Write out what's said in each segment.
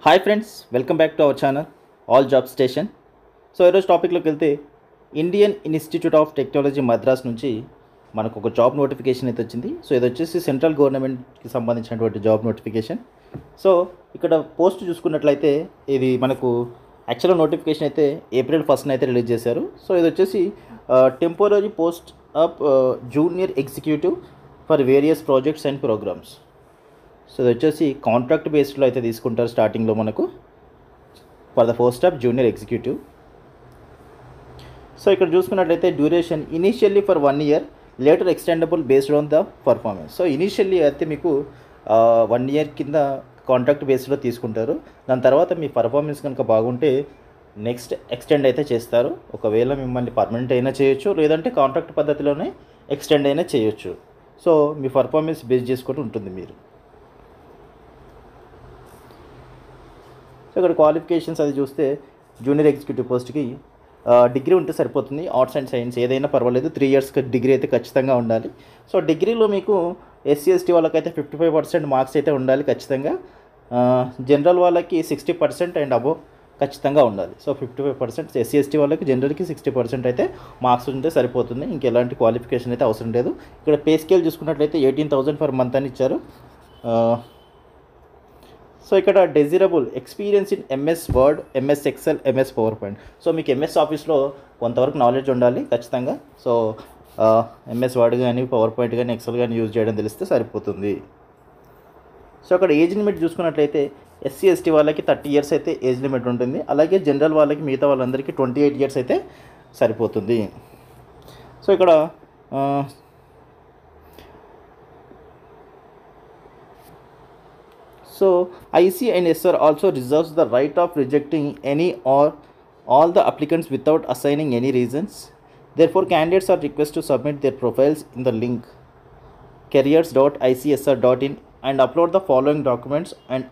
Hi friends, welcome back to our channel all job station. So ఈరోజు టాపిక్లోకి వెళ్తే Indian institute of technology Madras నుంచి మనకు ఒక జాబ్ నోటిఫికేషన్ అయితే వచ్చింది. సో ఇది వచ్చేసి సెంట్రల్ గవర్నమెంట్కి సంబంధించినటువంటి జాబ్ నోటిఫికేషన్. సో ఇక్కడ పోస్ట్ చూసుకున్నట్లయితే ఇది మనకు యాక్చువల్గా నోటిఫికేషన్ అయితే April 1st అయితే రిలీజ్ చేశారు. సో ఇది వచ్చేసి temporary post of junior executive for various projects and programs. So ఇది వచ్చేసి కాంట్రాక్ట్ బేస్డ్లో అయితే తీసుకుంటారు స్టార్టింగ్లో మనకు for the post of junior executive. So ఇక్కడ చూసుకున్నట్లయితే duration initially for 1 year, later extendable based on the performance. So initially అయితే మీకు 1 year కింద కాంట్రాక్ట్ బేస్డ్లో తీసుకుంటారు. దాని తర్వాత మీ పర్ఫార్మెన్స్ కనుక బాగుంటే నెక్స్ట్ ఎక్స్టెండ్ అయితే చేస్తారు. ఒకవేళ మిమ్మల్ని పర్మనెంట్ అయినా చేయొచ్చు, లేదంటే కాంట్రాక్ట్ పద్ధతిలోనే ఎక్స్టెండ్ అయినా చేయొచ్చు. సో మీ పర్ఫార్మెన్స్ బేస్ చేసుకుంటూ ఉంటుంది మీరు. సో ఇక్కడ క్వాలిఫికేషన్స్ అది చూస్తే జూనియర్ ఎగ్జిక్యూటివ్ పోస్ట్కి డిగ్రీ ఉంటే సరిపోతుంది. ఆర్ట్స్ అండ్ సైన్స్ ఏదైనా పర్వాలేదు, 3 years డిగ్రీ అయితే ఖచ్చితంగా ఉండాలి. సో డిగ్రీలో మీకు SC ST వాళ్ళకైతే 55% మార్క్స్ అయితే ఉండాలి ఖచ్చితంగా. జనరల్ వాళ్ళకి 60% అండ్ అబోవ్ ఖచ్చితంగా ఉండాలి. సో 55% SC ST వాళ్ళకి, జనరల్కి 60% అయితే మార్క్స్ ఉంటే సరిపోతుంది. ఇంకెలాంటి క్వాలిఫికేషన్ అయితే అవసరం లేదు. ఇక్కడ పే స్కేల్ చూసుకున్నట్లయితే 18,000 per month అని ఇచ్చారు. సో ఇక్కడ desirable experience in MS Word, MS Excel, MS PowerPoint. So మీకు MS ఆఫీస్లో కొంతవరకు నాలెడ్జ్ ఉండాలి ఖచ్చితంగా. సో MS వర్డ్ కానీ, PowerPoint కానీ, ఎక్సెల్ కానీ యూజ్ చేయడం తెలిస్తే సరిపోతుంది. సో అక్కడ ఏజ్ లిమిట్ చూసుకున్నట్లయితే SC ST వాళ్ళకి 30 years అయితే ఏజ్ లిమిట్ ఉంటుంది. అలాగే జనరల్ వాళ్ళకి, మిగతా వాళ్ళందరికీ 28 years అయితే సరిపోతుంది. సో ఇక్కడ So IC and SR also reserves the right of rejecting any or all the applicants without assigning any reasons. Therefore, candidates are requested to submit their profiles in the link careers.icsr.in and upload the following documents and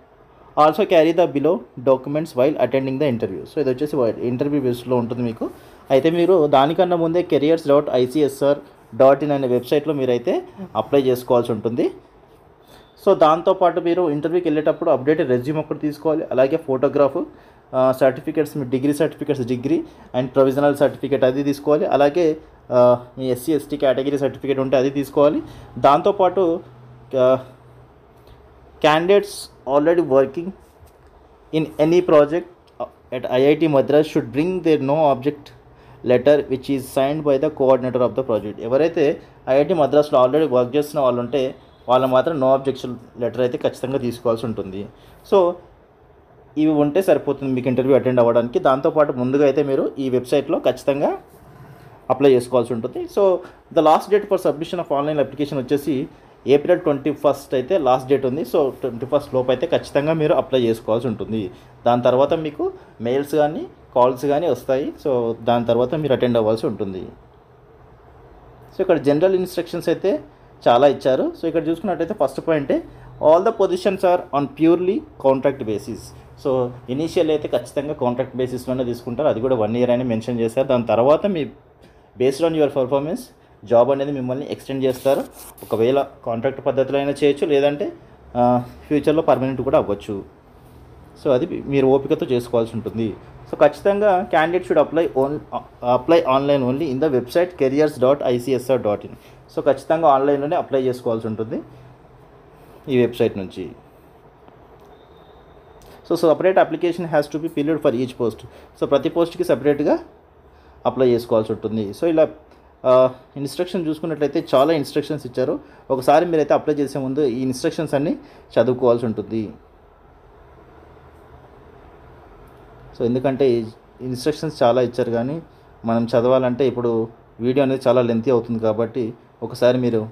also carry the below documents while attending the interview. So ఇది వచ్చేసి interview బేస్లో ఉంటుంది మీకు. అయితే మీరు దానికన్నా ముందే careers.icsr.in అనే వెబ్సైట్లో మీరైతే అప్లై చేసుకోవాల్సి ఉంటుంది. సో దాంతోపాటు మీరు ఇంటర్వ్యూకి వెళ్ళేటప్పుడు అప్డేటెడ్ రెజ్యూమ్ ఒకటి తీసుకోవాలి. అలాగే ఫోటోగ్రాఫ్, సర్టిఫికేట్స్, మీ degree certificates, degree and provisional certificate అది తీసుకోవాలి. అలాగే మీ SC ST కేటగిరీ సర్టిఫికేట్ ఉంటే అది తీసుకోవాలి. దాంతోపాటు candidates already working in any project at IIT Madras should bring their no objection letter which is signed by the coordinator of the project. ఎవరైతే IIT Madrasలో ఆల్రెడీ వర్క్ చేస్తున్న వాళ్ళు ఉంటే వాళ్ళు మాత్రం నో అబ్జెక్షన్ లెటర్ అయితే ఖచ్చితంగా తీసుకోవాల్సి ఉంటుంది. సో ఇవి ఉంటే సరిపోతుంది మీకు ఇంటర్వ్యూ అటెండ్ అవ్వడానికి. దాంతోపాటు ముందుగా అయితే మీరు ఈ వెబ్సైట్లో ఖచ్చితంగా అప్లై చేసుకోవాల్సి ఉంటుంది. So the last date for submission of online application వచ్చేసి April 21st అయితే లాస్ట్ డేట్ ఉంది. సో 21st లోపు అయితే ఖచ్చితంగా మీరు అప్లై చేసుకోవాల్సి ఉంటుంది. దాని తర్వాత మీకు మెయిల్స్ కానీ, కాల్స్ కానీ వస్తాయి. సో దాని తర్వాత మీరు అటెండ్ అవ్వాల్సి ఉంటుంది. సో ఇక్కడ జనరల్ ఇన్స్ట్రక్షన్స్ అయితే చాలా ఇచ్చారు. సో ఇక్కడ చూసుకున్నట్టయితే ఫస్ట్ పాయింటే all the positions are on purely contract basis. So initial అయితే ఖచ్చితంగా కాంట్రాక్ట్ బేసిస్లోనే తీసుకుంటారు. అది కూడా 1 year అని మెన్షన్ చేశారు. దాని తర్వాత మీ based on your performance job అనేది మిమ్మల్ని ఎక్స్టెండ్ చేస్తారు. ఒకవేళ కాంట్రాక్ట్ పద్ధతిలో అయినా చేయొచ్చు, లేదంటే ఫ్యూచర్లో పర్మనెంట్ కూడా అవ్వచ్చు. సో అది మీరు ఓపికతో చేసుకోవాల్సి ఉంటుంది. సో ఖచ్చితంగా candidate should apply online only in the website careers.icsr.in. So ఖచ్చితంగా ఆన్లైన్లోనే అప్లై చేసుకోవాల్సి ఉంటుంది ఈ వెబ్సైట్ నుంచి. So separate application has to be filled for each post. So ప్రతి పోస్ట్కి సపరేట్గా అప్లై చేసుకోవాల్సి ఉంటుంది. సో ఇలా ఇన్స్ట్రక్షన్ చూసుకున్నట్లయితే చాలా ఇన్స్ట్రక్షన్స్ ఇచ్చారు. ఒకసారి మీరైతే అప్లై చేసే ముందు ఈ ఇన్స్ట్రక్షన్స్ అన్నీ చదువుకోవాల్సి ఉంటుంది. సో ఎందుకంటే ఇన్స్ట్రక్షన్స్ చాలా ఇచ్చారు, కానీ మనం చదవాలంటే ఇప్పుడు వీడియో అనేది చాలా లెంతీ అవుతుంది. కాబట్టి ఒకసారి మీరు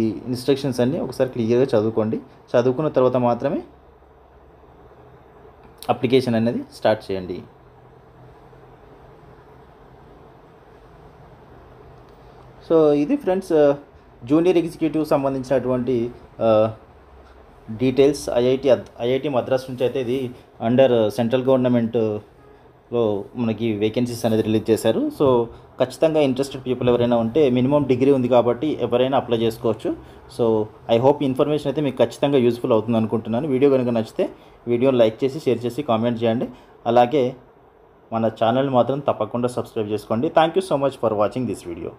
ఈ ఇన్స్ట్రక్షన్స్ అన్నీ ఒకసారి క్లియర్గా చదువుకోండి. చదువుకున్న తర్వాత మాత్రమే అప్లికేషన్ అనేది స్టార్ట్ చేయండి. సో ఇది ఫ్రెండ్స్ జూనియర్ ఎగ్జిక్యూటివ్ సంబంధించినటువంటి డీటెయిల్స్. IIT మద్రాస్ నుంచి అయితే ఇది అండర్ సెంట్రల్ గవర్నమెంట్ లో మనకి వేకెన్సీస్ అనేది రిలీజ్ చేశారు. సో ఖచ్చితంగా ఇంట్రెస్టెడ్ పీపుల్ ఎవరైనా ఉంటే మినిమం డిగ్రీ ఉంది కాబట్టి ఎవరైనా అప్లై చేసుకోవచ్చు. సో ఐ హోప్ ఇన్ఫర్మేషన్ అయితే మీకు ఖచ్చితంగా యూస్ఫుల్ అవుతుంది అనుకుంటున్నాను. వీడియో కనుక నచ్చితే వీడియోని లైక్ చేసి, షేర్ చేసి, కామెంట్ చేయండి. అలాగే మన ఛానల్ మాత్రం తప్పకుండా సబ్స్క్రైబ్ చేసుకోండి. Thank you so much for watching this video.